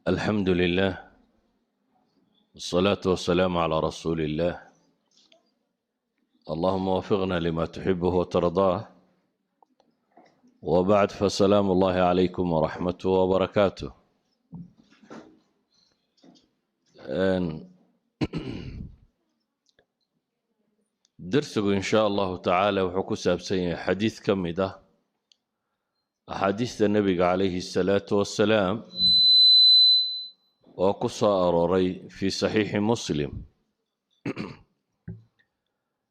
الحمد لله والصلاة والسلام على رسول الله. اللهم وفقنا لما تحبه وترضاه، وبعد فسلام الله عليكم ورحمته وبركاته. درسه إن شاء الله تعالى وحكو سابسين حديث كمده أحاديث النبي عليه الصلاة والسلام وقصة أروري في صحيح مسلم.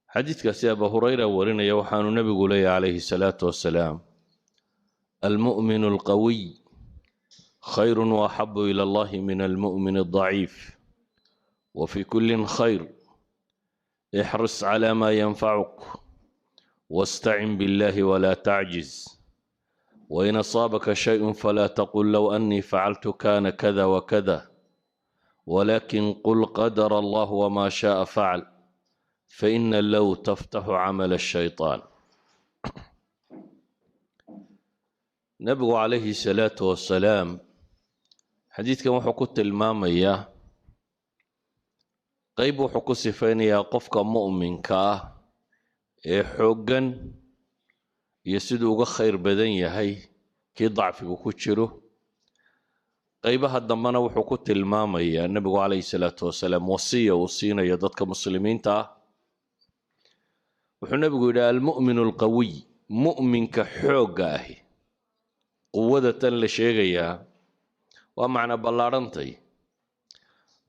حديث كسي أبا هريرة ورنا يوحان النبي عليه الصلاة والسلام: المؤمن القوي خير وأحب إلى الله من المؤمن الضعيف، وفي كل خير، احرص على ما ينفعك واستعن بالله ولا تعجز، وإن أصابك شيء فلا تقل لو أني فعلت كان كذا وكذا، ولكن قل قدر الله وما شاء فعل، فإن لو تفتح عمل الشيطان. نبي عليه الصلاة والسلام حديث كما حكوت المامية قيب حكو سفينيا قفك مؤمن كا حقا يسدوغ خير بدن يهي كي ضعفك كتشره. qaybaha dambana wuxuu ku tilmaamayaa nabigu calayhi salaatu wasalaam wasiya uu siinayo dadka muslimiinta ah. wuxuu nabigu yidhi almu'minu alqawiy, mu'minka xoogga ahi, quwada tan la sheegayaa waa macno ballaadhantay.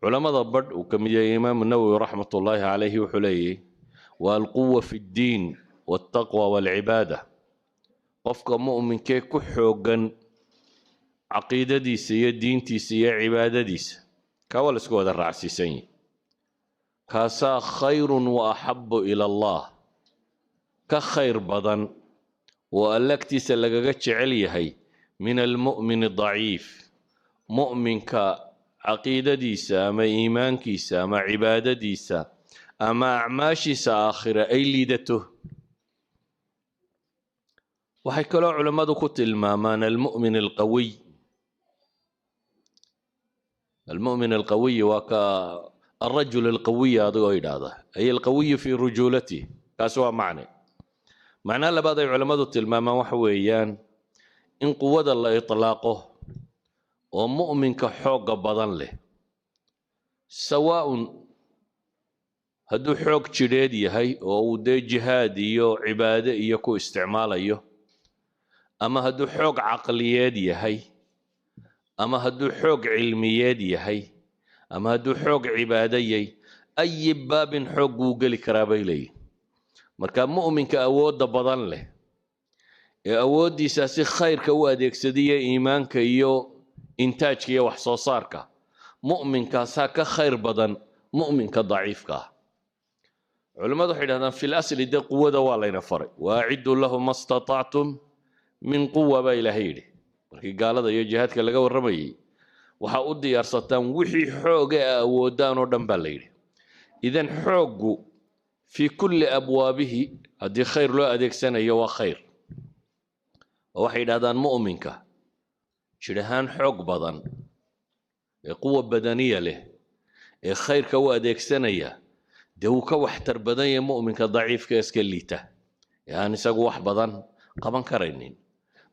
culamada badh uu ka mid yahay imaamu nawowi raxmatullaahi calayhi wuxuu leeyahy waa alquwa fi ddiin waltaqwa walcibaada. qofka mu'minkee ku xoogan caqiidadiisa iyo diintiisa iyo cibaadadiisa kaa waa la isku wada raacsiisan yahi. kaasaa khayrun wa axabu ila allah, ka khayr badan oo alla agtiisa lagaga jecel yahay min almu'mini daciif, mu'minka caqiidadiisa ama iimaankiisa ama cibaadadiisa ama acmaashiisa aakhira ay liidato. waxay kaloo culammadu ku tilmaamaan almu'min alqawiy. المؤمن القوي الرجل القوي هذا أي القوي في رجولته كاسوا معنى لبعض علماء التلمامة وحويان إن قوة الله إطلاقه ومؤمن كحوق بدن له، سواء هدو حوق جريدي هاي أو دي جهادي عبادي يكو استعمالي، أما هدو حوق عقليادي هاي، ama hadduu xoog cilmiyeed yahay, ama hadduu xoog cibaadayay, ayi baabin xoog buu geli karaa bay leeyihin. marka mu'minka awoodda badan leh ee awooddiisa si khayrka u adeegsadiya iimaanka iyo intaajka iyo wax soo saarka, mu'minkaasaa ka khayr badan mu'minka daciifka ah. culimmadu waxay dhahdaan fil asli dee quwada waa layna faray, waaciddu lahum ma statactum min quwa baa ilaahay yidhi. markii gaalada iyo jihaadka laga warramayay waxaa u diyaarsataan wixii xooga a awoodaan oo dhan baa la yidhi. idan xooggu fii kulli abwaabihi haddii khayr loo adeegsanayo waa khayr. oo waxay yidhahdaan mu'minka jir ahaan xoog badan ee quwa badaniya leh ee khayrka u adeegsanaya dee wuu ka waxtar badan yahay mu'minka daciifka iska liita ee aan isagu wax badan qaban karaynin.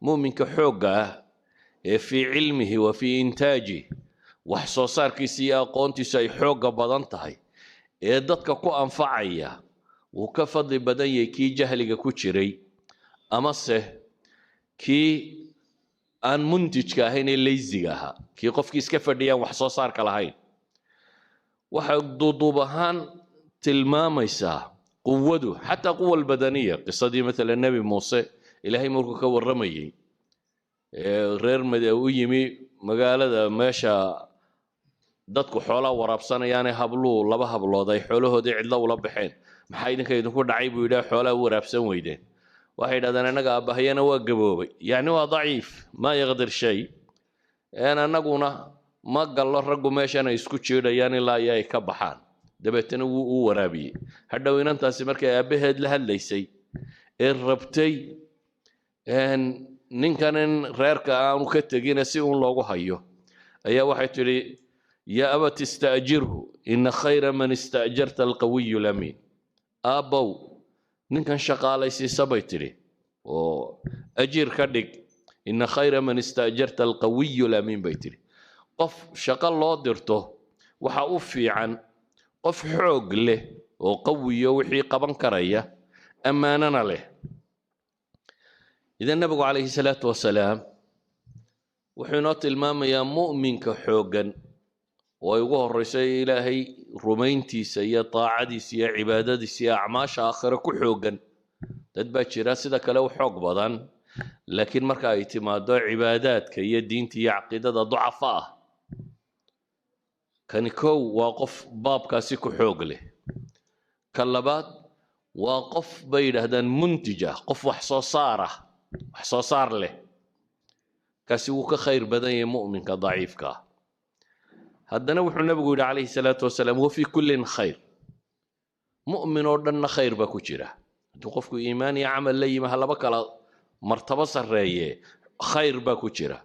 mu'minka xoogga ah ee fii cilmihi wa fii intaajih wax soo saarkiisa iyo aqoontiisu ay xoogga badan tahay ee dadka ku anfacaya wuu ka fadli badan yahay kii jahliga ku jiray amase kii aan muntijka ahayn ee leysiga ahaa, kii qofkii iska fadhiyaan wax soo saarka lahayn. waxay duuduub ahaan tilmaamaysaa quwadu xataa quwa albadaniya. qisadii maalan nebi muuse ilaahay markuu ka warramayay reer u yimi magaalada meesha dadku xoolaa waraabsanayaane laba hablood ay xoolahoodii cidlo ula baxeen. maxaa idinka idinku dhacay buu yidhaha xoolaa u waraabsan weydeen. waxay yidhahdeen annaga aabahayana waa gaboobay, yacni waa daciif, maa yaqdir shay. annaguna ma gallo raggu meeshan ay isku jiidhayaan ilaa iyo ay ka baxaan. dabeetana wuu u waraabiyey. hadhow inantaasi markay aabbaheed la hadlaysay ee rabtay ninkan in reerka aanu ka tegina si uun loogu hayo أيا واحد تري يا أبت استأجره إن خير من استأجرت القوي الأمين أبو نكن شقالي سي سبيتري وأجير كدك إن خير من استأجرت القوي الأمين بيتري قف شقال الله درته وحأوفي عن قف حوق له وقوي وحي قبن كرية أماننا له إذا النبي عليه الصلاة والسلام وحينات المام يا مؤمن كحوقا ويقول الرسول إلهي رمينتي سيا طاعدي سيا عبادتي سيا أعماش آخر كحوقا تدبات شراسة كلو حوق بضان لكن مركا اعتماد عبادات كي دينتي عقيدة ضعفاء كان كو واقف باب كاسي كحوق له كلبات وقف بين هذا منتجة قف وحصاصار له كاسيوك خير بدن مؤمن كضعيف كا هذا نوح النبي عليه الصلاة والسلام وفي كل خير مؤمن ودنا خير بكوجرة توقفك إيماني عمل لي مهلا بكلا مرتبة سرية خير بكوجرة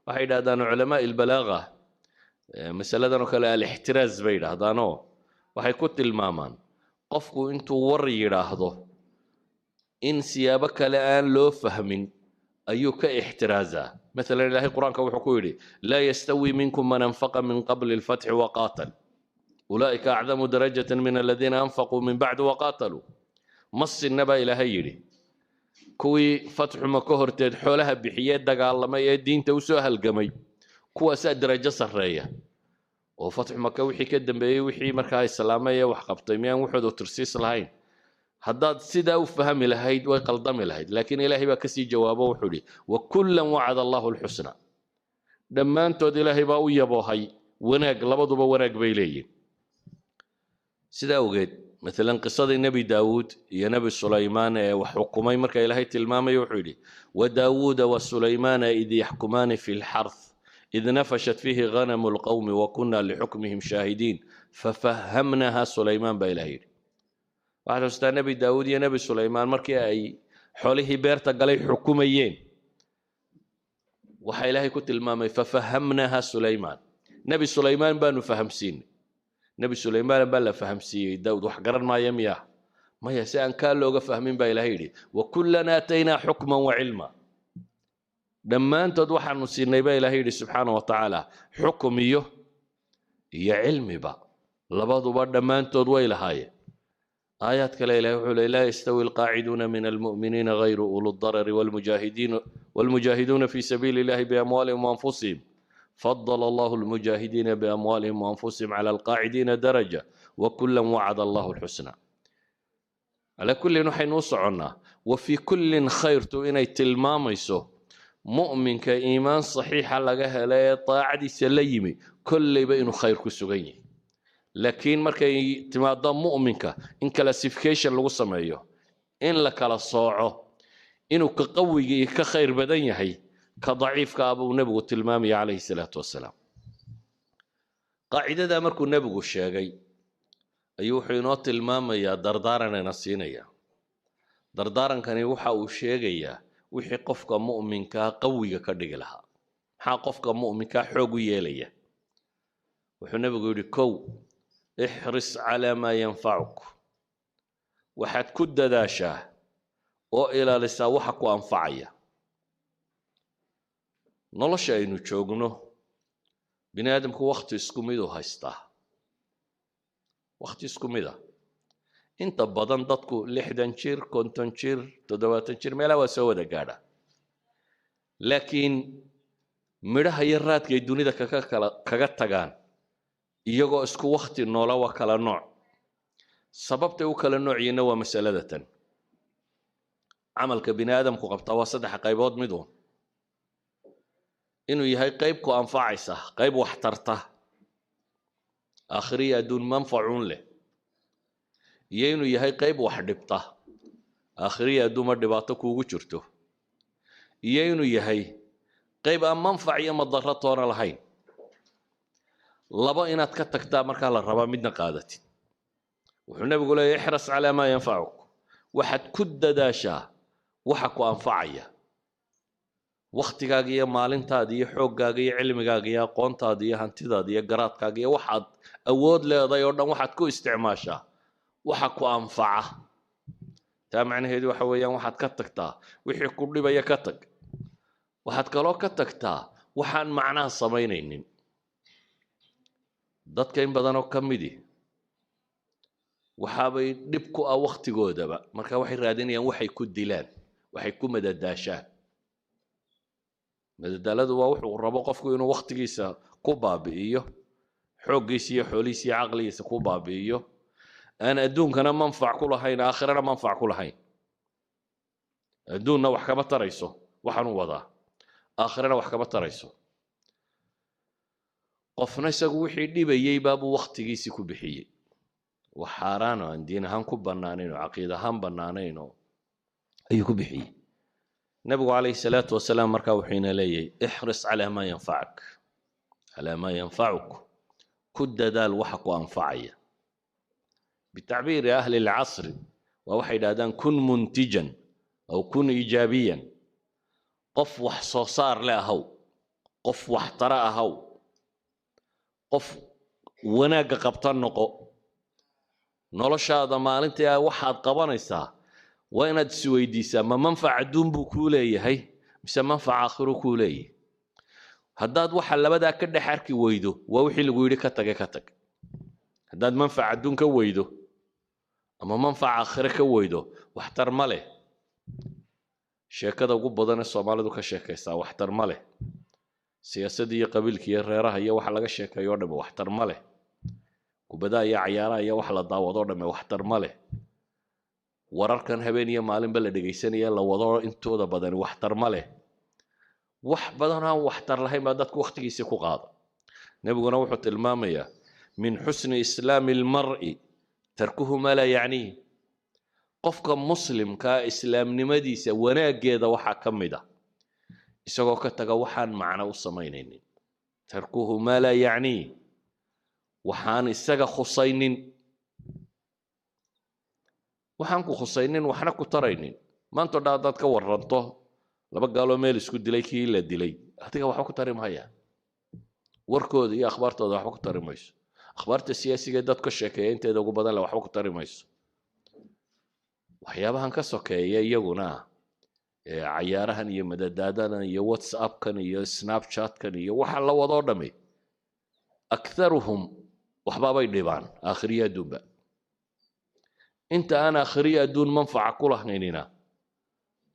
واحد هذا علماء البلاغة مسألة كلا الاحتراز بين هذا نو وحي كنت المامان قفكو انتو وري راهضو إن سيابك الآن لو فهمين أيوك احترازا مثلا الله القرآن كوحكوري لا يستوي منكم من أنفق من قبل الفتح وقاتل أولئك أعظم درجة من الذين أنفقوا من بعد وقاتلوا مص النبا إلى هيري كوي فتح مكهر تدحولها بحيات دقا الله ما يدين توسوها القمي كوا سا درجة سرية وفتح مكة وحي كدن بي وحي مركاي السلامية وحقبطيميان وحدو ترسيس لهين هداد سيدا وفهم لهيد ويقلدم لهيد لكن إلهي بكسي جوابه وحولي وكلا وعد الله الحسنى لما أنتو إلهي باوية بوهي وناق لبضو بوناق بيلي سيدا وقيد مثلا قصة النبي داود يا نبي سليمان وحكمي مركا إلهي تلمامي وحولي وداود وسليمان إذ يحكمان في الحرث إذ نفشت فيه غنم القوم وكنا لحكمهم شاهدين ففهمناها سليمان بإلهي واحد أستاذ نبي داود يا نبي سليمان مركي أي حوله بيرتا قالي حكوميين وحي إلهي كنت المامي ففهمناها سليمان نبي سليمان بانو فهمسين نبي سليمان بان فهم سي داود وحقرن ما يمياه ما يسأن كان لوغا فهمين با إلهي وكلنا آتينا حكما وعلما لما أنت دوحا نسيني با إلهي سبحانه وتعالى حكميه يا علمي با لبضو با لما أنت دوي لهاي آيات كلا إلهي لا يستوي القاعدون من المؤمنين غير أولو الضرر والمجاهدون في سبيل الله بأموالهم وأنفسهم فضل الله المجاهدين بأموالهم وأنفسهم على القاعدين درجة وكلا وعد الله الحسنى على كل نحن وصعنا وفي كل خير إني تلماميسو مؤمن كإيمان صحيح لغاها لا طاعدي سليمي كل بينه خير كسوغيني لكن markay timaado mu'minka in classification lagu sameeyo in la kala sooco inuu ka qawiga ka khayr badan yahay ka daciifka abu nabigu tilmaamay alayhi salatu wasalaam qaacidada markuu nabigu sheegay ayuu wuxuu inoo tilmaamayaa dardaaranana siinaya dardaarankani waxa uu sheegayaa wixii qofka mu'minka qawiga ka dhigi lahaa maxaa qofka mu'minka xoog u yeelaya wuxuu nabigu yiri kow احرص على ما ينفعك waxaad ku dadaashaa oo ilaalisaa waxa ku anfacaya nolosha aynu joogno bini aadamku waqti isku mid u haystaa waqti isku mid ah inta badan dadku 60 jir 50 jir 70 jir meelaha waa soo wada gaadha laakiin midhaha iyo raadka ay dunida kaga tagaan iyagoo isku waqti noola waa kala nooc sababta uu kala noociyna waa mas'aladatan amalka bini aadamku qabta waa saddex qaybood mid oo inuu yahay qayb ku anfacaysa qayb wax tarta akhriya dun manfacuun leh iyo inuu yahay qayb wax dhibta akhriya duma dhibaato kuugu jirto iyo inuu yahay qayb aan manfac iyo madaro toona lahayn laba inaad ka tagtaa marka la raba midna qaadatid wuxuu nabigu leeyahay ihras ala ma yanfa'uk waxad ku dadaashaa waxa ku anfacaya waqtigaaga iyo maalintaada iyo xooggaaga iyo cilmigaaga iyo aqoontaada iyo hantidaada iyo garaadkaaga iyo waxaad awood leedahay oo dhan waxaad ku isticmaashaa waxa ku anfaca. taa macnaheedu waxa weeyaan waxaad ka tagtaa wixii ku dhibaya ka tag. waxaad kaloo ka tagtaa waxaan macnaha samaynaynin. dadka in badan oo ka midi waxaabay dhib ku ah waqtigoodaba, marka waxay raadinayaan waxay ku dilaan, waxay ku madadaashaan. madadaaladu waa wuxuu rabo qofku inuu waqtigiisa ku baabi'iyo, xooggiisa iyo xoolihiisa iyo caqligiisa ku baabi'iyo, aan adduunkana manfac ku lahayn, aakhirana manfac ku lahayn. adduunna wax kama tarayso waxaan u wadaa, aakhirana wax kama tarayso. qofna isagu wixii dhibayay baabuu waqtigiisii ku bixiyey, wax xaaraan oo aan diin ahaan ku bannaanayn oo caqiid ahaan bannaanayn oo ayuu ku bixiyey. nabigu calayhi salaatu wasalaam markaa wuxuu ina leeyahay ixris calaa maa yanfacak, calaa maa yanfacuk, ku dadaal waxa ku anfacaya. bitacbiiri ahli lcasri waa waxay yidhahdaan kun muntijan aw kun iijaabiyan, qof wax soo saar le ahaw, qof wax tara ahaw, qof wanaagga qabta noqo. noloshaada maalintii waxaad qabanaysaa waa inaad isweydiisaa ma manfac adduun buu kuu leeyahay mise manfac aakhiro kuu leeyahay. haddaad waxa labadaa ka dhex arki weydo waa wixii lagu yidhi ka tage ka tag. haddaad manfac adduun ka weydo ama manfac aakhiro ka weydo waxtar ma leh. sheekada ugu badan ee soomaalidu ka sheekaysaa waxtar ma leh. siyaasadda iyo qabiilka iyo reeraha iyo waxa laga sheekeeyo oo dhambe waxtar ma leh. kubadaha iyo cayaaraha iyo wax la daawado oo dhambe waxtar ma leh. wararkan habeen iyo maalinba la dhegaysanaya la wado intooda badan waxtar ma leh. wax badan aan waxtar lahayn baa dadku waqtigiisii ku qaada. nebiguna wuxuu tilmaamayaa min xusni islaami almar'i tarkuhu maa laa yacniih. qofka muslimkaa islaamnimadiisa wanaaggeeda waxaa ka mid ah isagoo ka taga waxaan macno u samaynaynin. tarkuhu maa laa yacniih, waxaan isaga khusaynin. waxaan ku khusaynin waxna ku taraynin. maanta dhaa haddaad ka waranto laba gaaloo meel isku dilay kii la dilay, adiga waxba ku tari mahayaan. warkooda iyo akhbaartooda waxba ku tari mayso. akhbaarta siyaasiga dad ka sheekeeya inteeda ugu badan le waxba ku tari mayso. waxyaabahan ka sokeeya iyaguna cayaarahan iyo madadaadadan iyo whatsappkan iyo snapchatkan iyo waxa la wadoo dhami akharuhum waxbaabay dhibaan aakhiriya adduunba. inta aan aakhiriya adduun manfaca ku lahaynina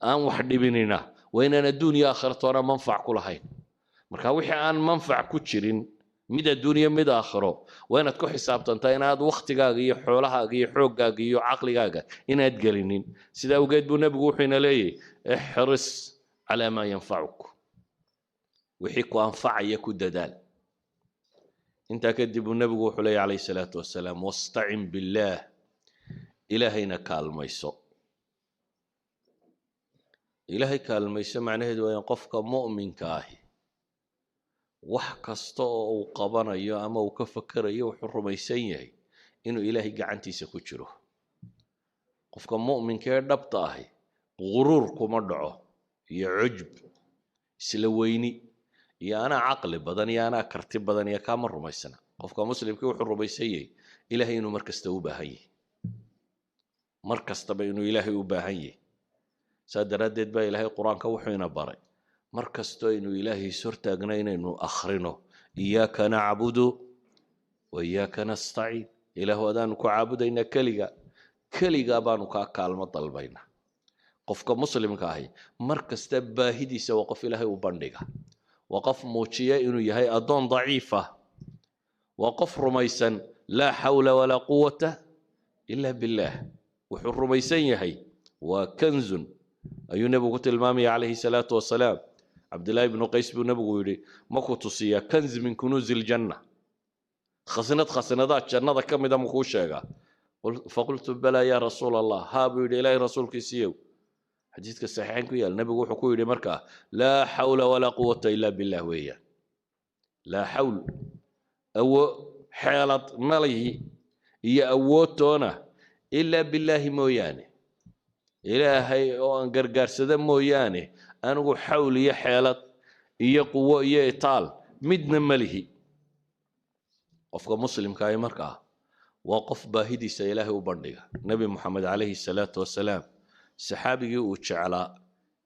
aan wax dhibinina waa inaan adduun iyo aakhiratoona manfac ku lahayn. marka wixii aan manfac ku jirin mid adduuniya mid aakhiro waa inaad ku xisaabtantaa inaad waqtigaaga iyo xoolahaaga iyo xooggaaga iyo caqligaaga inaad gelinin. sidaa awgeed buu nebigu wuxuu ina leeyahay ixris calaa maa yanfacuk, wixii ku anfacaya ku dadaal. intaa kadib buu nebigu wuxuu leeyahy calayhi salaatu wasalaam wastacin billaah, ilaahayna kaalmayso. ilaahay kaalmayso macnaheedu waa in qofka mu'minka ahi wax kasta oo uu qabanayo ama uu ka fakerayo wuxuu rumaysan yahay inuu ilaahay gacantiisa ku jiro. qofka mu'minka ee dhabta ahi guruur kuma dhaco iyo cujb, isla weyni iyo anaa caqli badan iyo anaa karti badan iyo kaama rumaysana. qofka muslimkii wuxuu rumaysan yahay ilaahay inuu mar kasta u baahan yahay, mar kastaba inuu ilaahay u baahan yahay. saa daraaddeed baa ilaahay qur-aanka wuxuu ina baray mar kastoo inuu ilaahay is hortaagna inaynu akhrino iyaaka nacbudu wa iyaaka nastaciin. ilaahu adaanu ku caabudaynaa keligaa baanu kaa kaalmo dalbaynaa. qofka muslimka ahi mar kasta baahidiisa waa qof ilaahay u bandhiga, waa qof muujiya inuu yahay addoon daciif ah, waa qof rumaysan laa xawla walaa quwata ila billaah. wuxuu rumaysan yahay waa kanzun ayuu nebigu ku tilmaamaya calayhi salaatu wasalaam. cabdillaahi ibnu qays buu nebigu yidhi ma ku tusiyaa kanz min kunuuzi ljanna, khasnadaad jannada ka mida makuu sheegaa? faqultu balaa yaa rasuul allah, haa buu yidhi ilaahay rasuulkiisiiyow. xadiidka saxiixayn ku yaal nebigu wuxuu ku yidhi markaa laa xawla walaa quwata ila billah weeyaan. laa xawl xeelad malihi iyo awoodtoona ilaa billaahi mooyaane, ilaahay oo aan gargaarsada mooyaane anigu xawl iyo xeelad iyo quwo iyo itaal midna ma lihi qofka muslimka ah markaa waa qof baahidiisa ilaahay u bandhiga nabi maxamed calayhi salaatu wasalaam saxaabigii uu jeclaa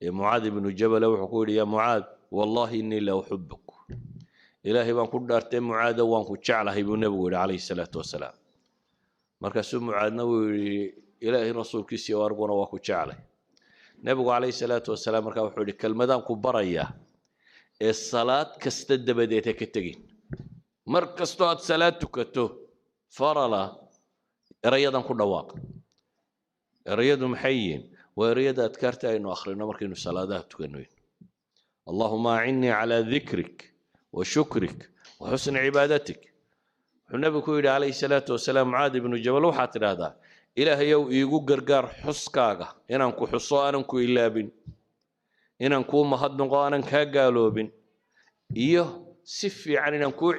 ee mucaad ibnu jabal wuxuu ku yidhi yaa mucaad wallahi innii la uxibuk ilaahay baan ku dhaartay mucaada waan ku jeclahay buu nebigu yidhi calayhi salaatu wasalaam markaasuu mucaadna wuu yidhi ilaahay rasuulkiisii arguna waa ku jeclay nebigu calayhi salaatu wasalaam markaa wuxuu yidhi kelmadaan ku barayaa ee salaad kasta dabadeed ha ka tegin mar kastoo aad salaad tukato farala erayadan ku dhawaaq erayadu maxay yihiin waa erayada adkaarta aynu akhrino markaynu salaadaha tukanoyn allahuma acinnii calaa dikrik wa shukrik wa xusni cibaadatik wuxuu nebigu ku yidhi calayhi salaatu wasalaam mucaad ibnu jabal waxaad tidhaahdaa ilaahayow iigu gargaar xuskaaga inaan ku xuso aanan ku ilaabin inaan kuu mahadnaqo aanan kaa gaaloobin iyo si fiican inaan kuu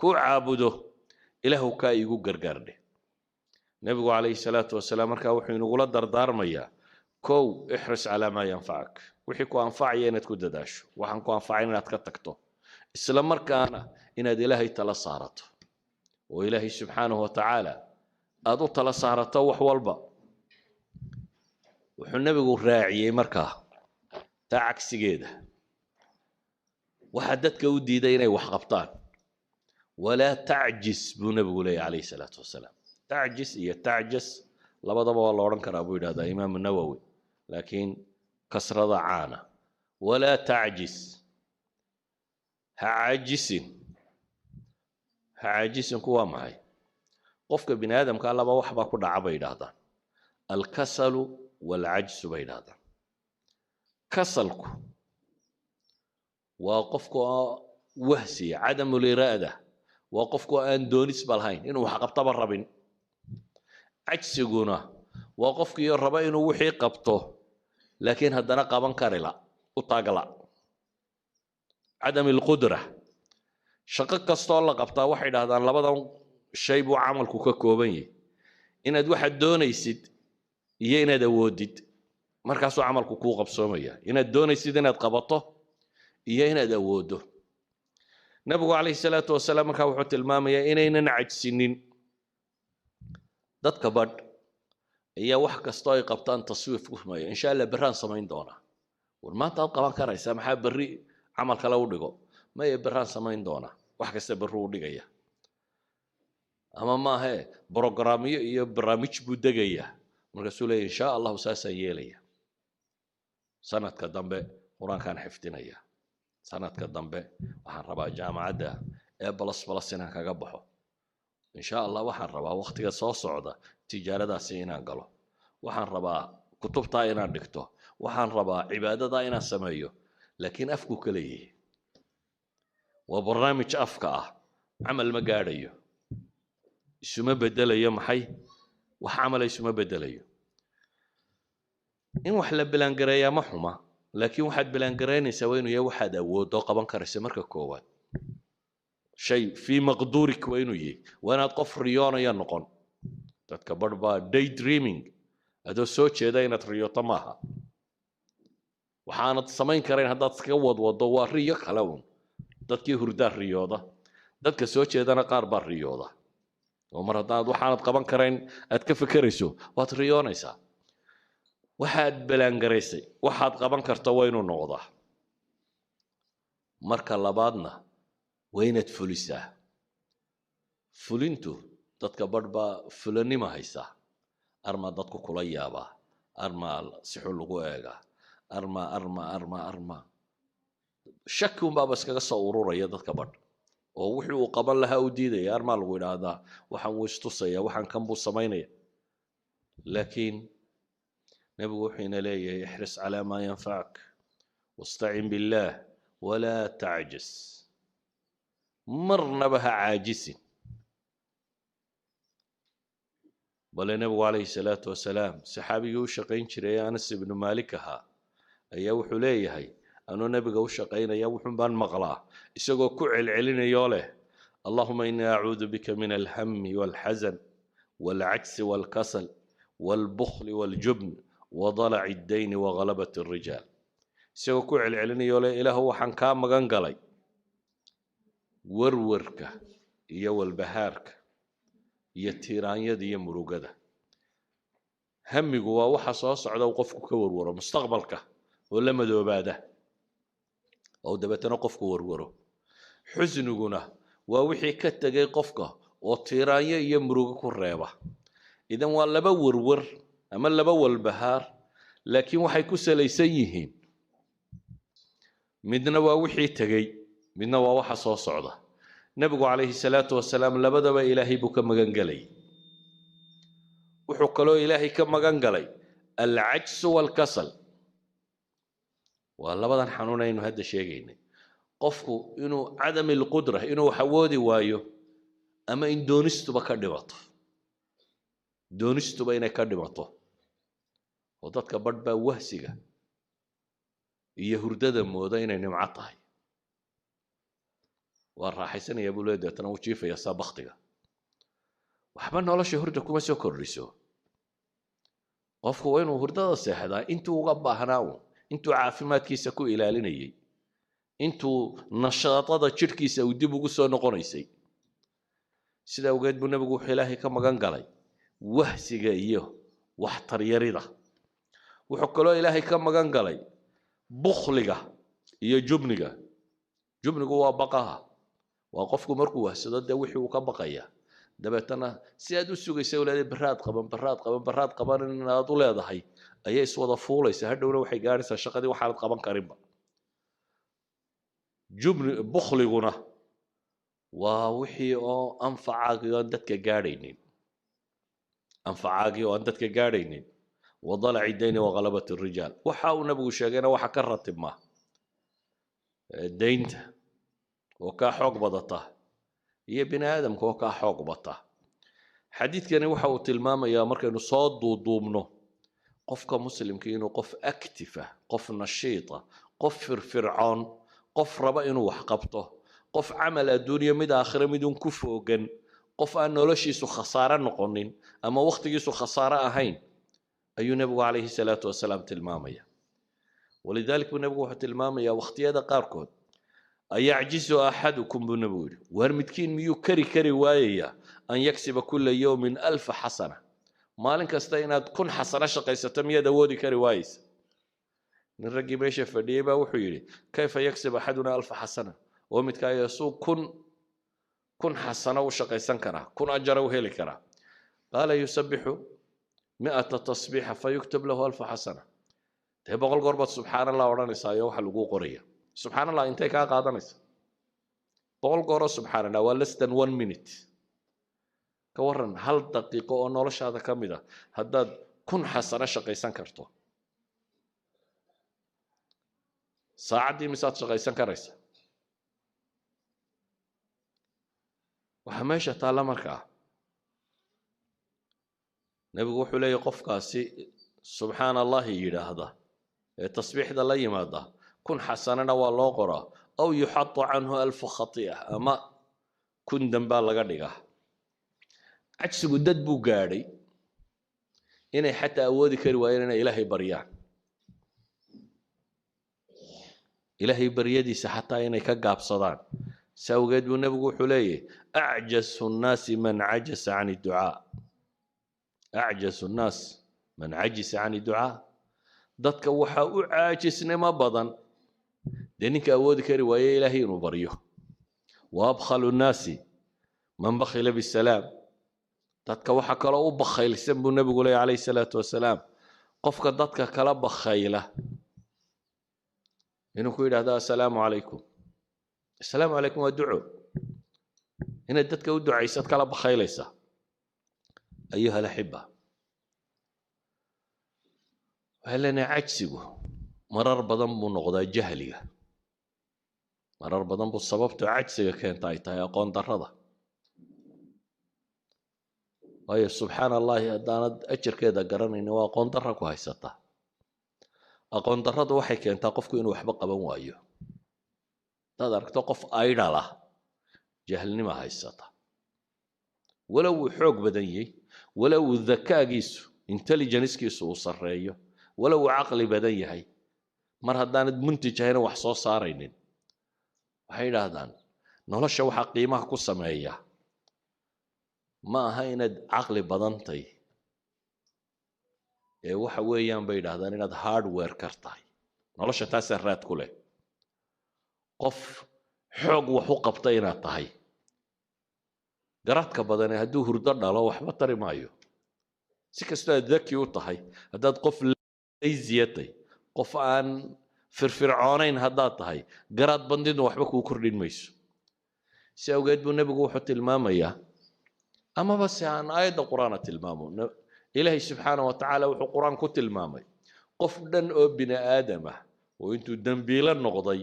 caabudo ilaahu kaa iigu gargaardhe nebigu calayhi salaatu wasalaam markaa wuxuu inagula dardaarmayaa kow ixris calaa maa yanfacak wixii ku anfacaya inaad ku dadaasho waxaan ku anfacayn inaad ka tagto isla markaana inaad ilaahay tala saarato oo ilaahay subxaanahu watacaala aad u tala saarato wax walba wuxuu nebigu raaciyey markaa taa cagsigeeda waxaa dadka u diiday inay wax qabtaan walaa tacjis buu nebigu leeyahy calayhi salaatu wasalaam tacjis iyo tacjas labadaba waa la odhan karaa buu yidhahdaa imaamu nawowi laakiin kasrada caana walaa tacjis ha caajisinku waa maxay qofka bini aadamka laba wax baa ku dhaca bay yidhaahdaan alkasalu waalcajsu bay yidhaahdaan kasalku waa qofka wahsiya cadamuliraada waa qofku aan doonisba lahayn inuu wax qabtaba rabin cajsiguna waa qofkii raba inuu wixii qabto laakiin haddana qaban karila u taagla cadam alqudra shaqo kastoo la qabtaa waxay dhahdaan labadan shay buu camalku ka kooban yahay inaad waxaad doonaysid iyo inaad awoodid markaasuu camalku kuu qabsoomaya inaad doonaysid inaad qabato iyo inaad awoodo nabigu calayhi salaatu wasalaam markaa wuxuu tilmaamayaa inaynan cajsinin dadka badh ayaa wax kastoo ay qabtaan taswiif ku sameeya insha allah berraan samayn doonaa war maanta aad qaban karaysaa maxaa berri camal kale u dhigo maya berraan samayn doonaa wax kasta berru u dhigaya ama maahe brogramyo iyo barnaamij buu degayaa markaasuu leeyahy insha allahu saasaan yeelaya sanadka dambe qur-aankaan xifdinaya sanadka dambe waxaan rabaa jaamacadda ee balas inaan kaga baxo insha allah waxaan rabaa waqtiga soo socda tijaaradaasi inaan galo waxaan rabaa kutubtaa inaan dhigto waxaan rabaa cibaadadaa inaan sameeyo laakiin afku ka leeyahay waa barnaamij afka ah camal ma gaadhayo isuma bedelayo maxay wax camala isuma bedelayo in wax la bilaangareeyaa ma xuma laakiin waxaad bilaangaraynaysaa waa inuu yahay waxaad awoodoo qaban karaysa marka koowaad shay fii maqduurik waa inuu yahay waa inaad qof riyoonaya noqon dadka badh baa day dreaming adoo soo jeeda inaad riyooto maaha waxaanad samayn karayn haddaad iskaga wadwado waa riyo kale un dadkii hurdaa riyooda dadka soo jeedana qaar baa riyooda oo mar haddaad waxaanad qaban karayn aad ka fekerayso waad riyoonaysaa waxaad balaangaraysay waxaad qaban karta waa inuu noqdaa marka labaadna waa inaad fulisaa fulintu dadka badh baa fulanima haysaa armaa dadku kula yaabaa armaa si xun lagu eegaa armaa shaki unbaaba iskaga soo ururaya dadka badh oo wixii uu qaban lahaa u diidaya armaa lagu idhaahdaa waxaan wuu istusaya waxaan kan buu samaynaya laakiin nebigu wuxuu ina leeyahay ixris calaa maa yanfacak wastacin billaah walaa tacjis marnaba ha caajisin bale nebigu calayhi salaatu wasalaam saxaabigii u shaqayn jiray anas ibnu maalik ahaa ayaa wuxuu leeyahay anuu nebiga u shaqaynaya wuxuun baan maqlaa isagoo ku celcelinayoo leh allahuma innii acuudu bika min alhami waalxasan waalcajsi waalkasal waalbukhli waaljubn wadalaci addayni waghalabati alrijaal isagoo ku celcelinayo le ilaahu waxaan kaa magan galay warwarka iyo walbahaarka iyo tiiraanyada iyo murugada. hamigu waa waxa soo socda uu qofku ka warwaro mustaqbalka oo la madoobaada oo dabeetana qofku warwaro. xusniguna waa wixii ka tagay qofka oo tiiraanyo iyo murugo ku reeba. idan waa laba warwar ama laba walbahaar, laakiin waxay ku salaysan yihiin midna waa wixii tagay, midna waa waxa soo socda. nabigu calayhi salaatu wasalaam labadaba ilaahay buu ka magan galay. wuxuu kaloo ilaahay ka magan galay alcajsu walkasal. waa labadan xanuun aynu hadda sheegaynay. qofku inuu cadam alqudra, inuu wax awoodi waayo, ama in doonistuba ka dhimato. doonistuba inay ka dhimato. oo dadka badh baa wahsiga iyo hurdada mooda inay nimco tahay. waa raaxaysanaya buu leeyahay, deetana wuu jiifaya saa baktiga. waxba nolosha hurda kuma soo kordhiso. qofku waa inuu hurdada seexdaa intuu uga baahnaa uun, intuu caafimaadkiisa ku ilaalinayay, intuu nashaadada jidhkiisa uu dib ugu soo noqonaysay. sidaa awgeed buu nebigu wuxuu ilaahay ka magan galay wahsiga iyo waxtaryarida. wuxuu kaloo ilaahay ka magan galay bukhliga iyo jubniga. jubnigu waa baqaha. waa qofku markuu wahsado dee wixii uu ka baqaya, dabeetana si aad u sugaysa u leedahay baraad qaban inaad u leedahay ayay iswada fuulaysa. hadhowna waxay gaadhaysaa shaqadii waxaanad qaban karinba. bukhliguna waa wixii oo anfacaagii oo aan dadka gaadhaynin. anfacaagii oo aan dadka gaadhaynin. wadalaci dayni waghalabati rijaal. waxa uu nabigu sheegayna waxa ka ratibma daynta oo kaa xoog badata iyo bini aadamka oo kaa xoog bata. xadiidkani waxa uu tilmaamayaa markaynu soo duuduubno qofka muslimka inuu qof active ah, qof nashiita, qof firfircoon, qof raba inuu wax qabto, qof camal adduunyo mid aakhira midun ku foogan, qof aan noloshiisu khasaare noqonin ama waqtigiisu khasaare ahayn ayuu nabigu calayhi salaatu wasalaam tilmaamaya. walidaalika buu nabigu wuxuu tilmaamayaa waqtiyada qaarkood ayacjizu axadukum buu nabigu yidhi, waar midkiin miyuu kari waayaya an yaksiba kula yawmin 1000 xasana. maalin kasta inaad 1000 xasano shaqaysato miyaad awoodi kari waayeysa? nin raggii meesha fadhiyey baa wuxuu yidhi kayfa yaksib axaduna 1000 xasana. oo midkaa yasuu 1000 xasano u shaqaysan karaa, 1000 ajara u heli karaa. qaala yusabixu 100 tasbiixa fayuktab lahu 1000 xasana. dee 100 goor baad subxaan allah odhanaysaa iyo waxa lagu qoraya. subxaan allah intay kaa qaadanaysa? 100 gooroo subxaan allah waa less than 1 minute. ka waran hal daqiiqo oo noloshaada ka mid ah haddaad 1000 xasano shaqaysan karto. saacaddii misaad shaqaysan karaysa? waxaa meesha taalla markaa nebigu wuxuu leeyahy qofkaasi subxaan allahi yidhaahda ee tasbiixda la yimaada 1000 xasanana waa loo qoraa, aw yuxatu canhu 1000 khati'a, ama 1000 dambaa laga dhigaa. cajsigu dad buu gaadhay inay xataa awoodi kari waayeen inay ilaahay baryaan. ilaahay baryadiisa xataa inay ka gaabsadaan. si awgeed buu nebigu wuxuu leeyahy acjasu nnaasi man cajasa can idducaa. acjasu nnaas man cajisa can idducaa. dadka waxaa u caajisnimo badan dee ninka awoodi kari waaye ilaahay inuu baryo. wa abkhalu nnaasi man bakhila bisalaam. dadka waxa kaloo u bakhaylsan buu nebigu leeyahy calayhi salaatu wasalaam qofka dadka kala bakhayla inuu ku yidhaahdo assalaamu calaykum. assalaamu calaykum waa duco. inaad dadka u ducaysad kala bakhaylaysa. ayuha alaxiba, waxay leenahay cajsigu marar badan buu noqdaa jahliga. marar badan buu sababta cajsiga keenta ay tahay aqoon darrada. waayo subxaan allahi haddaanad ajarkeeda garanaynin waa aqoon darra ku haysataa. aqoon darradu waxay keentaa qofku inuu waxba qaban waayo. hadaad aragto qof aydhal ah jahlnima haysata. walow uu xoog badan yahay, walow uu dakaagiisu intelligencekiisu uu sarreeyo, walow uu caqli badan yahay, mar haddaanad muntij ahayna wax soo saaraynin waxay yidhaahdaan nolosha waxaa qiimaha ku sameeya ma aha inaad caqli badantay ee waxa weeyaan bay yidhaahdaan inaad hardware kar tahay nolosha taasaa raad ku leh qof xoog wax u qabta inaad tahay garadka badane hadduu hurdo dhalo waxba tari maayo si kastoo aad daki u tahay haddaad qof laysiyatay qof aan firfircoonayn haddaad tahay garaad bandidna waxba kuu kordhin mayso si awgeed buu nebigu wuxuu tilmaamayaa amaba se aan aayadda qur-aana tilmaamo ilaahay subxaana wa tacaala wuxuu qur-aan ku tilmaamay qof dhan oo bini aadam ah oo intuu dembiilo noqday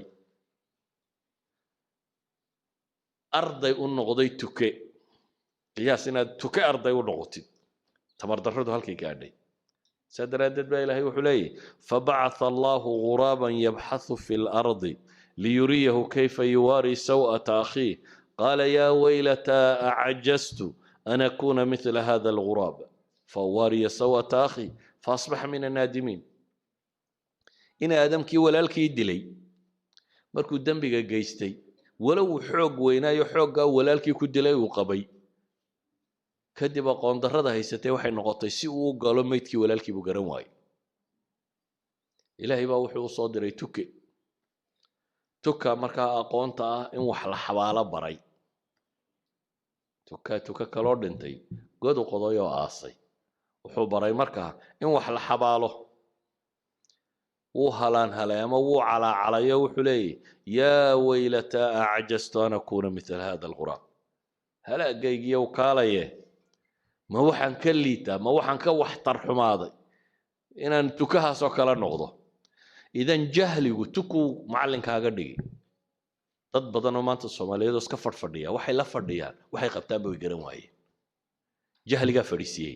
arday u noqday tuke qiyaas inaad tuke arday u noqotid tamardarradu halkay gaadhay سدرادت بقى إلهي وحليه فبعث الله غرابا يبحث في الأرض ليريه كيف يواري سوءة أخيه قال يا ويلتى أعجزت أن أكون مثل هذا الغراب فواري سوءة أخي فأصبح من النادمين إن آدم كي ولا الكي دلي مركو الدنبي جيستي ولو حوق وينا يحوق ولا الكي كدلي وقبي kadib aqoon darrada haysatay waxay noqotay si uu galo meydkii walaalkii buu garan waayay ilaahay baa wuxuu u soo diray tuka markaa aqoonta ah in wax la xabaalo baray tuka kaloo dhintay god u qoday oo aasay wuxuu baray markaa in wax la xabaalo wuu halaan halay ama wuu calaacalayo wuxuu leeyahy yaa waylataa acajastu an akuuna mithla hada alghuraab halaagaygiiyow kaalaye ma waxaan ka liitaa ma waxaan ka waxtar xumaaday inaan tukahaasoo kala noqdo idan jahligu tukuu macallinkaaga dhigi dad badan oo maanta soomaaliyeed oo iska fadhiya waxay la fadhiyaan waxay qabtaanba way garan waayeen jahligaa fadhiisiyey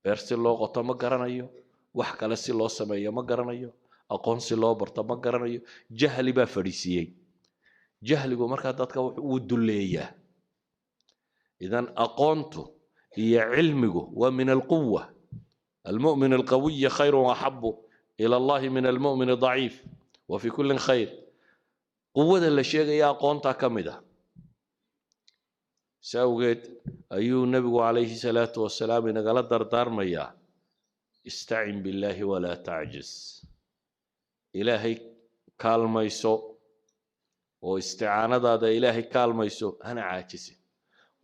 beer si loo qoto ma garanayo wax kale si loo sameeyo ma garanayo aqoon si loo barto ma garanayo jahli baa fadhiisiyey jahligu markaa dadka wuu dulleeyaa إذن أقونت هي علمه ومن القوة المؤمن القوي خير وأحب إلى الله من المؤمن الضعيف وفي كل خير قوة الشيء يا أقونت كمدة سوغت أيو النبي عليه الصلاة والسلام إن قال دردار ميا استعن بالله ولا تعجز إلهي كالميسو واستعانة هذا إلهي كالميسو أنا عاجزي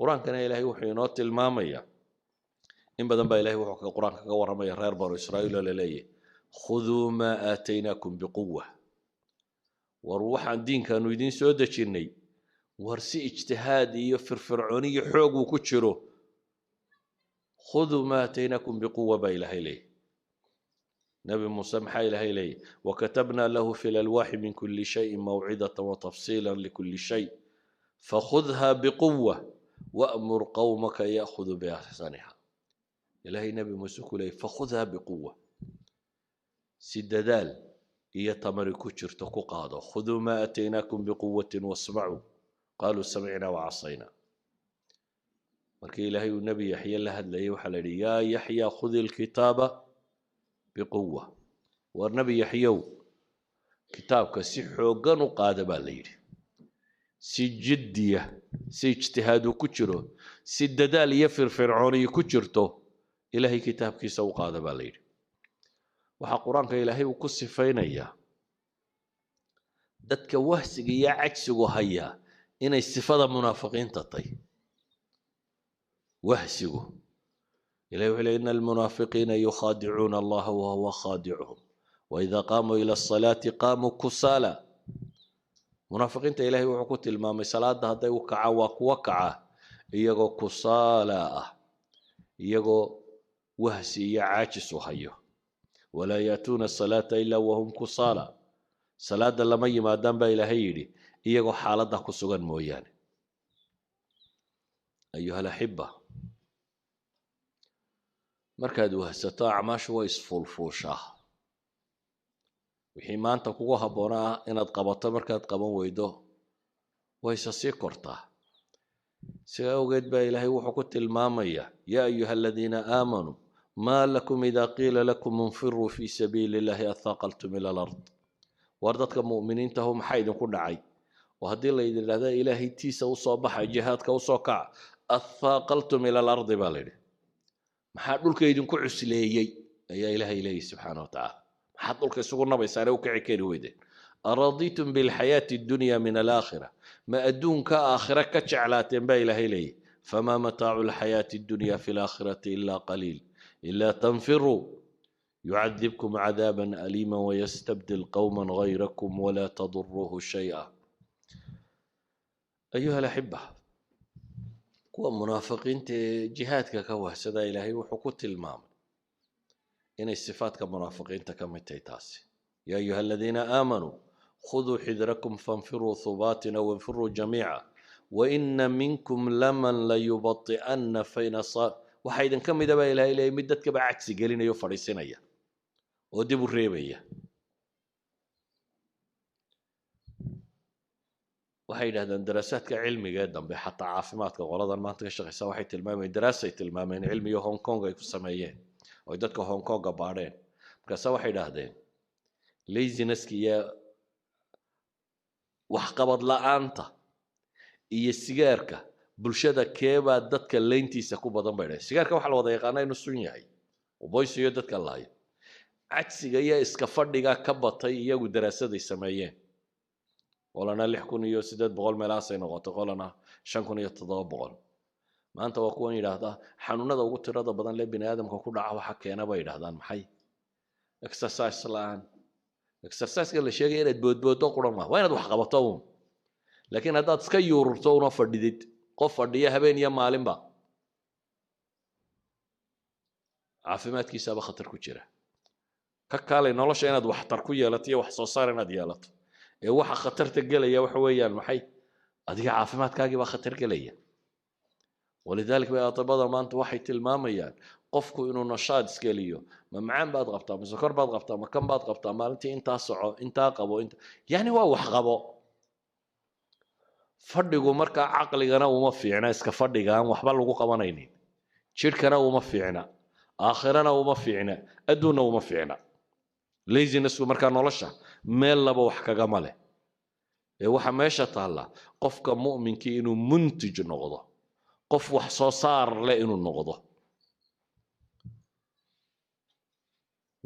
qur-aankana ilaahay wuxuu inoo tilmaamayaa in badan baa ilaahay wuxuu qur-aanka kaga warramaya reer banu israa'iil oo la leeyahay khuduu maa aataynaakum biquwa war waxaan diinkaanu idiin soo dejinnay war si ijtihaad iyo firfircooni iyo xoog uu ku jiro khuduu maa aataynaakum biquwa baa ilaahay leeyahy nabi muuse maxaa ilaahay leeyahy wakatabnaa lahu fi lalwaaxi min kulli shayin mawcidatan watafsiilan likulli shay fakhudha biquwa وأمر قومك يأخذوا بأحسنها إلهي نبي موسى كله فخذها بقوة سددال يتمر كتشر تقاضى خذوا ما أتيناكم بقوة واسمعوا قالوا سمعنا وعصينا مركي إلهي والنبي يحيى الله هدلي وحلالي يا يحيى خذ الكتاب بقوة والنبي يحيى كتابك سحو قنو قادم الليل si jiddiya si ijtihaadu ku jiro si dadaal iyo firfircooniyo ku jirto ilaahay kitaabkiisa u qaada baa la yidhi waxaa qur-aanka ilaahay uu ku sifaynayaa dadka wahsiga iyo cagsigu hayaa inay sifada munaafiqiinta tahay wahsigu ilahay wuxuu leeyahy ina almunaafiqiina yukhaadicuuna allaha wahuwa khaadicuhum waida qaamuu ila asalaati qaamuu kusaala munaafiqiinta ilaahay wuxuu ku tilmaamay salaada hadday u kacaan waa kuwa kaca iyagoo kusaala ah iyagoo wahsi iyo caajis u hayo walaa yaatuuna asalaata ilaa wahum kusaala salaada lama yimaadaan baa ilaahay yidhi iyagoo xaaladda ku sugan mooyaane ayuha alaxiba markaad wahsato acmaashu way isfuulfuushaa wixii maanta kugu habboonaa inaad qabato markaad qaban weydo wayse sii kortaa sidaa awgeed baa ilaahay wuxuu ku tilmaamayaa yaa ayuha aladiina aamanuu ما لكم إذا قيل لكم انفروا في سبيل الله أثاقلتم إلى الأرض وردتك مؤمنين تهم حيد كل عي وهدي الله إذا هذا إلهي تيسا وصباح جهادك وصوكع أثاقلتم إلى الأرض بالله محاد لك يدن كعس ليي يا إلهي إلهي سبحانه وتعالى محاد لك سقنا بيساري وكعكير ويدين أرضيتم بالحياة الدنيا من الآخرة ما أدون كآخرة كتشعلات با إلهي إلهي فما متاع الحياة الدنيا في الآخرة إلا قليل إلا تنفروا يعذبكم عذابا أليما ويستبدل قوما غيركم ولا تضروه شيئا أيها الأحبة كوا منافقين جهادك كوه سدا إلهي وحكوت المام إن الصفات كمنافقين تكمتي تاسي يا أيها الذين آمنوا خذوا حذركم فانفروا ثبات أو انفروا جميعا وإن منكم لمن ليبطئن فإن وحيدا كم إذا بقى إلهي مدتك بعكس قالين يفرسين ودبوا الريبية waxay yidhahdeen daraasaadka cilmiga ee dambe xataa caafimaadka qoladan maanta ka shaqeysa waxay tilmaamayeen daraasay tilmaameen cilmiga Hong Kong ay ku sameeyeen oo dadka Hong Kong baadheen markaas waxay yidhaahdeen laziness-ka iyo wax qabad la'aanta iyo sigaarka bulshada keeba dadka leyntiisa ku badan bay dhahay sigaarka waxa la wada yaqaanaa inuu sun yahay oo boysiyo dadka laayo cagsiga iyo iska fadhiga ka batay iyagu daraasaday sameeyeen qolana 6800 meelaas ay noqotay qolana 5700 maanta waa kuwan yiraahda xanuunada ugu tirada badan ee bini'aadamka ku dhaca waxa keena bay yiraahdaan maxay exercise laan exercise la sheegay inaad boodboodo quran waa inaad wax qabato laakiin haddaad iska yuurto una fadhidid qof fadhiya habeen iyo maalinba caafimaadkiisa ba khatar ku jira ka kale nolosha inaad wax tar ku yeelato iyo wax soo saar inaad yeelato ee waxa khatarta galaya waxa weeyaan maxay adiga caafimaadkaaga ba khatar galaya ولذلك بقى طبعا ما انت waxay tilmaamayaan qofku inuu nashaad iskeliyo ma macaan baad qabtaa ma sokor baad qabtaa ma kan baad qabtaa maalintii inta soco inta qabo inta yani waa wax qabo fadhigu marka aqligana uma fiicna iska fadhigaan waxba lagu qabanaynin jirkana uma fiicna aakhirana uma fiicna adduuna uma fiicna laziness marka nolosha meel laba wax kaga male ee waxa meesha taala qofka mu'minkii inuu muntij noqdo qof wax soo saar leh inuu noqdo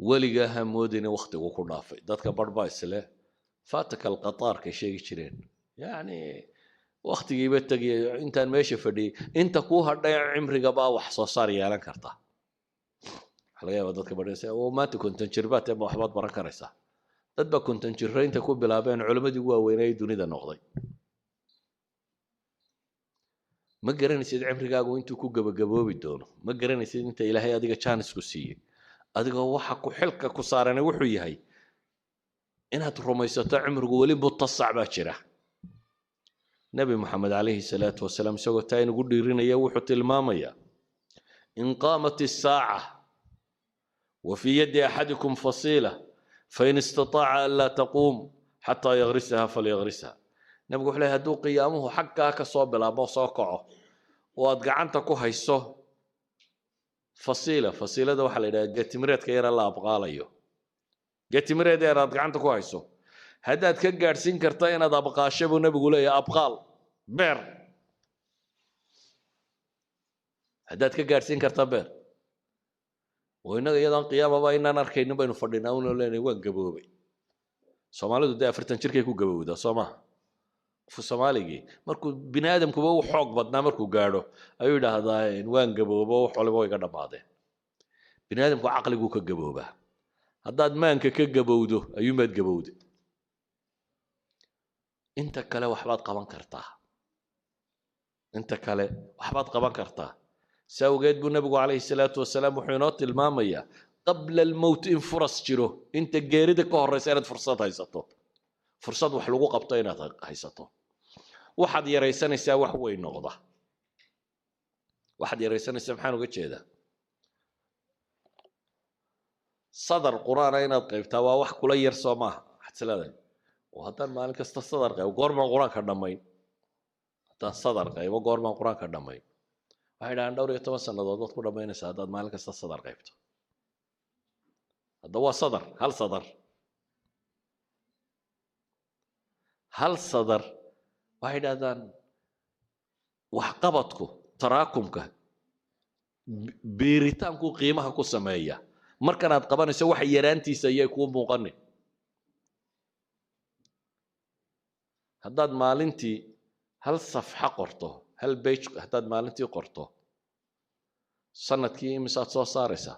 waliga hamoodina waqtigu ku dhaafay dadka barba isle faataka alqatar ka sheegi jireen yani waqtigiiba tagay intaan meesha fadhiyay inta ku hadhay cimriga baa wax soo saar yeelan karta xalaya dadka baraysa oo maanta kuntan jirbaad ama waxbaad baran karaysa dad ba kuntan jirreynta ku bilaabeen culimadii waaweynay dunida noqday ma garanaysid cimrigaagu intuu ku gabagaboobi doono ma garanaysid inta ilaahay adiga chance ku siiyay adiga waxa ku xilka ku saaranay wuxuu yahay inaad rumaysato cimrigu wali mutasac baa jira nabi maxamed alayhi salaatu wasalaam isagoo taa inagu dhiirinaya wuxuu tilmaamaya in qaamat as-saa'a wa fi yadi ahadikum fasila fa in istata'a an la taqum hatta yaghrisaha falyaghrisaha nabigu wuxuu leeyahay hadduu qiyaamuhu xaggaa ka soo bilaabo soo kaco oo aad gacanta ku hayso fasiilada waxa la yiraahdaa geetimireedka yar la abqaalayo geetimireed yar aad gacanta ku hayso haddaad ka gaarsiin karto inaad abqaasho buu nabigu leeyahay abqaal beer haddaad ka gaarsiin karto beer waynaga iyadaan qiyaamaba inaan arkaynin baynu fadhinaa una leenahay waan gaboobay Soomaalidu 40 jirkay ku gabowdaa Soomaa في Soomaaliga markuu bini'aadamkuba uu xoog badnaa markuu gaaro ayuu yiraahdaa waan gaboobo xolabo iga dhamaadeen bini'aadamku aqligu ka gabooba haddaad maanka ka gabowdo ayuu maad gabowday inta kale waxbaad qaban kartaa inta kale waxbaad qaban kartaa sawgeed buu nabigu calayhi salaatu wasalaam wuxuu inoo tilmaamayaa qabla al-mawt in furas jiro inta geerida ka horeysa inaad fursad haysato fursad wax lagu qabto inaad haysato waxaad yareysanaysaa wax weyn noqda waxaad yareysanaysaa maxaan uga jeedaa sadar quraan inaad qaybtaa waa wax kula yar Soomaa xadsalada oo haddaan maalin kasta sadar qayb goorma quraan ka dhamayn haddaan sadar qayb goorma quraan ka dhamayn waxay dhahan dhowr iyo 10 sanadood ku dhamaynaysaa haddaad maalin kasta sadar qaybto هذا هو صدر هل صدر واحد هذا وحقبتكو تراكمك بيريتانكو قيمها كو سمايا مركنا قبان سو wax yaraantiisa ayay ku muuqanay haddaad maalintii hal safxa qorto hal page haddaad maalintii qorto sanadkii imisaad soo saaraysaa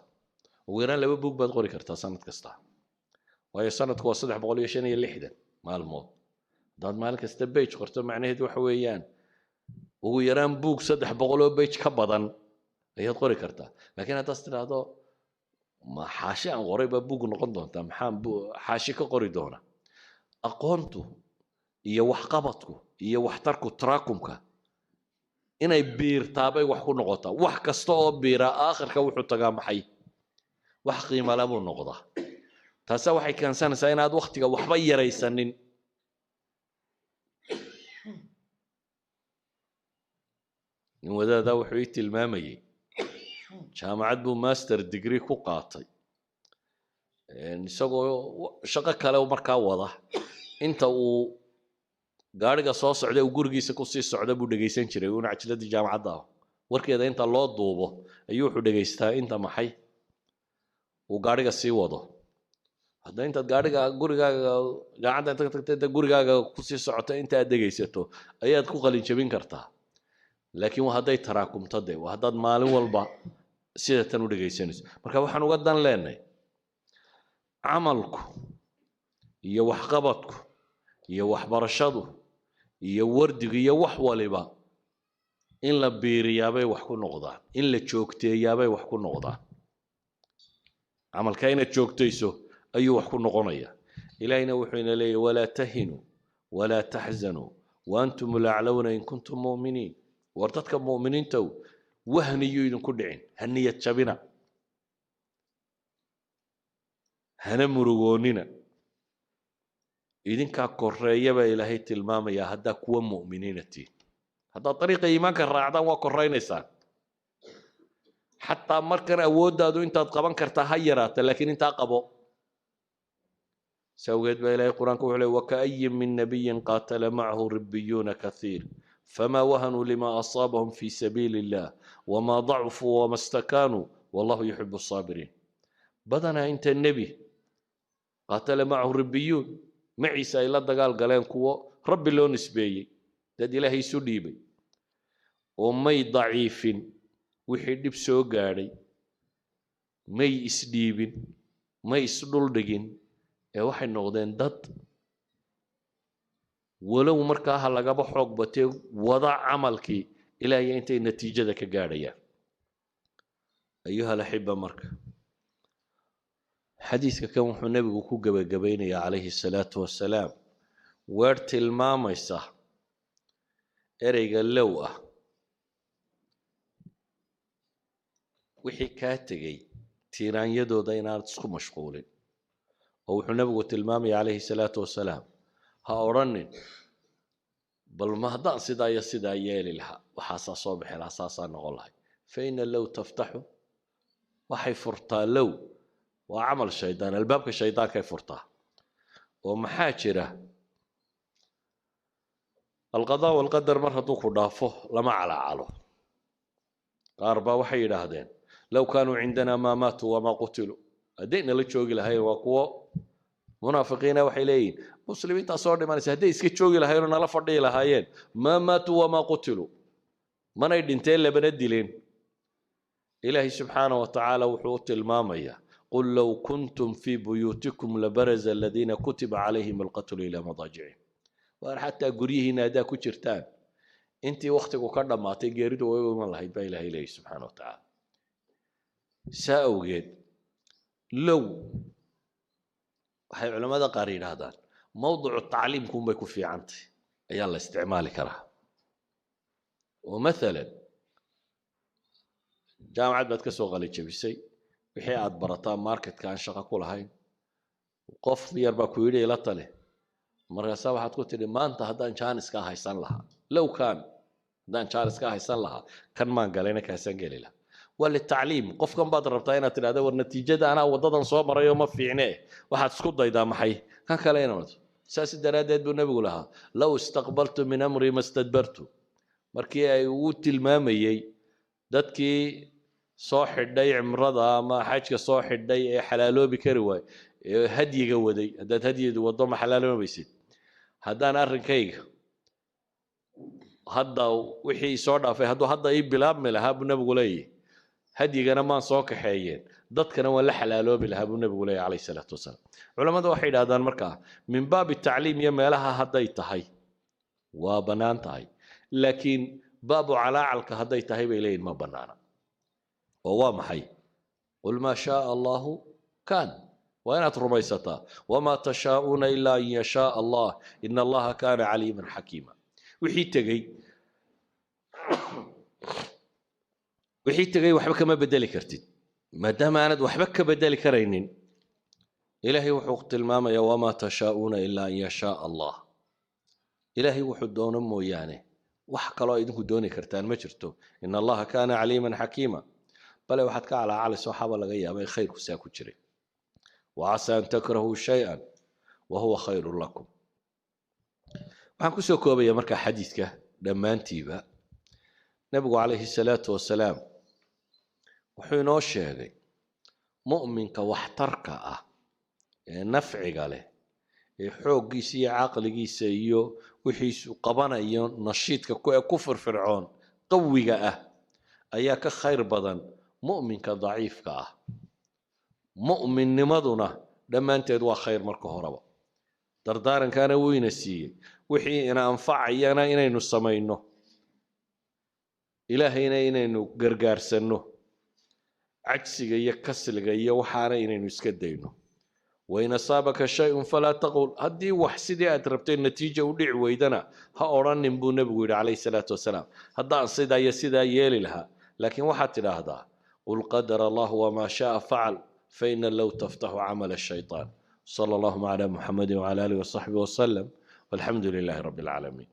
ugu yaraan 2 buug baad qori kartaa sanad kasta waayo sanadku waa 365 maalmood haddaad maalin kasta page qorto macnaheedu waxa weeyaan ugu yaraan buug 300 page ka badan ayaad qori kartaa laakiin haddaad tiraahdo ma xaashi aan qorayba buug noqon doontaa maxaan xaashi ka qori doona aqoontu iyo waxqabadku iyo waxtarku taraakumka inay biirtaabay wax ku noqotaa wax kasta oo biira aakhirka wuxuu tagaa maxay wax qiimo leh buu noqdaa taas waxay keensanaysaa inaad waqtiga waxba yaraysanin in wadaada wuxuu tilmaamayay jaamacad buu master degree ku qaatay isagoo shaqo kale markaa wada inta uu gaariga soo socday uu gurigiisa ku sii socda buu dhageysan jiray una cajiladii jaamacadda warkeeda inta loo duubo ayuu wuxuu dhageystaa inta maxay uu gaariga sii wado hadda inta gaariga gurigaaga jaamacadda inta tagtay gurigaaga ku sii socota inta aad dhageysato ayaad ku qalin jabin kartaa laakiin waa hadday taraakumto de waa haddaad maalin walba sida tan u dhageysanayso marka waxaan uga dan leenahay camalku iyo waxqabadku iyo waxbarashadu iyo wardigu iyo wax waliba in la biiriyaabay wax ku noqdaan in la joogteeyaabay wax ku noqdaan camalka inaad joogtayso ayuu wax ku noqonaya ilaahina wuxuu ina leeyahay walaa tahinu walaa taxzanu waantum laclawna in kuntum mu'miniin war dadka mu'miniinta wahniyo idinku dhicin haniyad jabina hana murugoonina idinka koreeyaba ilaahay tilmaamaya hadda kuwa mu'miniinati hadda dariiqa iimaanka raacdaan waa koreynaysan hatta markan awoodaadu intaad qaban kartaa ha yaraata laakiin inta qabo sawgeed baa ilaahay quraanka wuxuu leeyahay waka'ayyin min nabiyyin qaatala ma'ahu ribbiyuuna kathiir فما وهنوا لما أصابهم في سبيل الله وما ضعفوا وما استكانوا والله يحب الصابرين بدنا أنت النبي قاتل معه الربيون معي سايلا دقال قالين كوا ربي لو نسبي داد إلهي سليبي ومي ضعيف وحيد بسو قاري مي إسديب مي إسدول دقين وحي نغدين داد ولو markaa lagaba xoog batay wada camalkii ilaahay intay natiijada ka gaarayaan ayuha lahiba marka xadiiska kan wuxuu nabigu ku gabagabeynaya calayhi salaatu wasalaam weer tilmaamaysa ereyga low ah wixii ka tagay tiiraanyadooda inaad isku mashquulin oo wuxuu nabigu tilmaamay calayhi salaatu wasalaam ha oranin bal ma haddaan sidaa iyo sidaa yeeli lahaa waxaasaa soo bixi lahaa saasaa noqon lahay faina low taftaxu waxay furtaa low waa camal shaydaan albaabka shaydaankay furtaa oo maxaa jira alqadaa walqadar mar hadduu ku dhaafo lama calaacalo qaar baa waxay yidhaahdeen low kaanuu cindana maa maatuu wamaa qutiluu haddayna la joogi lahayn waa kuwo منافقين وحيلين مسلمين تصور ما نسهدي يسكتشوي لهايون نلا فردي لهاين ما ماتوا وما قتلوا ما نيدنتين لبندلين إلهي سبحانه وتعالى وحوت المامية قل لو كنتم في بيوتكم لبرز الذين كتب عليهم القتل إلى مضاجعهم وحتى قريه نادا كترتان انت وقتك وكرنا ما تجرد وما الله يبقى إلهي سبحانه وتعالى سأوجد لو waxay culimada qaar yiraahdaan mawduuc tacliimku bay ku fiicantay ayaa la isticmaali karaa oo mesela jaamacad baad ka soo qalin jabisay wixii aad barataa marketka aan shaqo ku lahayn qof yar baa ku yiri ila tale markaas waxaad ku tiri maanta haddaan chance ka haysan lahaa low kan haddaan chance ka haysan lahaa kan maan galayna ka san gali lahaa وللتعليم قف كم بعد ربطين هذا والنتيجة أنا وضدا صوم يوم في عناه واحد سكوت ضيدا محي كان كلينا ساس الدرادات بالنبي لها لو استقبلت من أمري ما استدبرت مركي وت المامي دتكي صاح الدي عمرضا ما حاجة صاح الدي حلالو بكروي هدي جودي هدي وضم حلالو ما بيصير هذا أنا أرنكيك هذا وحي صعد في هذا بلاب ملها بالنبي لي هدينا ما صوك حيين ضدكنا ولا حلالو بالها بالنبي عليه الصلاة والسلام علماء واحد هذا المركع من باب التعليم يما لها هديتهاي وبنانتهاي لكن باب علاعلك هديتهاي بيلين ما بنانا وهو محي قل ما شاء الله كان وين رميستا وما تشاءون إلا أن يشاء الله إن الله كان عليما حكيما وحي تجي wixii tagay waxba kama bedeli kartid maadaama aanad waxba ka bedeli karaynin ilaahay wuxuu tilmaamayaa wama tashaa'una illa an yashaa Allah ilaahay wuxuu doono mooyaane wax kale oo idinku dooni kartaan ma jirto in allaha kaana caliiman xakiima bale waxaad ka calaacalayso waxaaba laga yaabay khayrku saa ku jiray وعسى أن تكرهوا شيئا وهو خير لكم waxaan ku soo koobaya marka xadiiska dhamaantiiba nabigu calayhi salaatu wasalaam wuxuu inoo sheegay mu'minka waxtarka ah ee nafciga leh ee xooggiisa iyo caqligiisa iyo wixiisu qabanayo nashiidka ku firfircoon qawiga ah ayaa ka khayr badan mu'minka daciifka ah mu'minnimaduna dhammaanteed waa khayr marka horeba dardaarankaana weyna siiyey wixii ina anfacayana inaynu samayno ilaahayna inaynu gargaarsanno cagsiga iyo kasliga iyo waxaana inaynu iska dayno wain asaabaka shayun falaa taqul haddii wax sidii aad rabtay natiija u dhici weydana ha odhanin buu nebigu yidhi calayhi salaatu wasalaam haddaan sidaa iyo sidaa yeeli lahaa laakiin waxaad tidhaahdaa qul qadara allahu wamaa shaaa facal faina low taftaxu camala ashaytaan sala allahuma calaa muxamedin wacala aalihi wasaxbihi wasalam walxamdu lilaahi rabbi alcaalamiin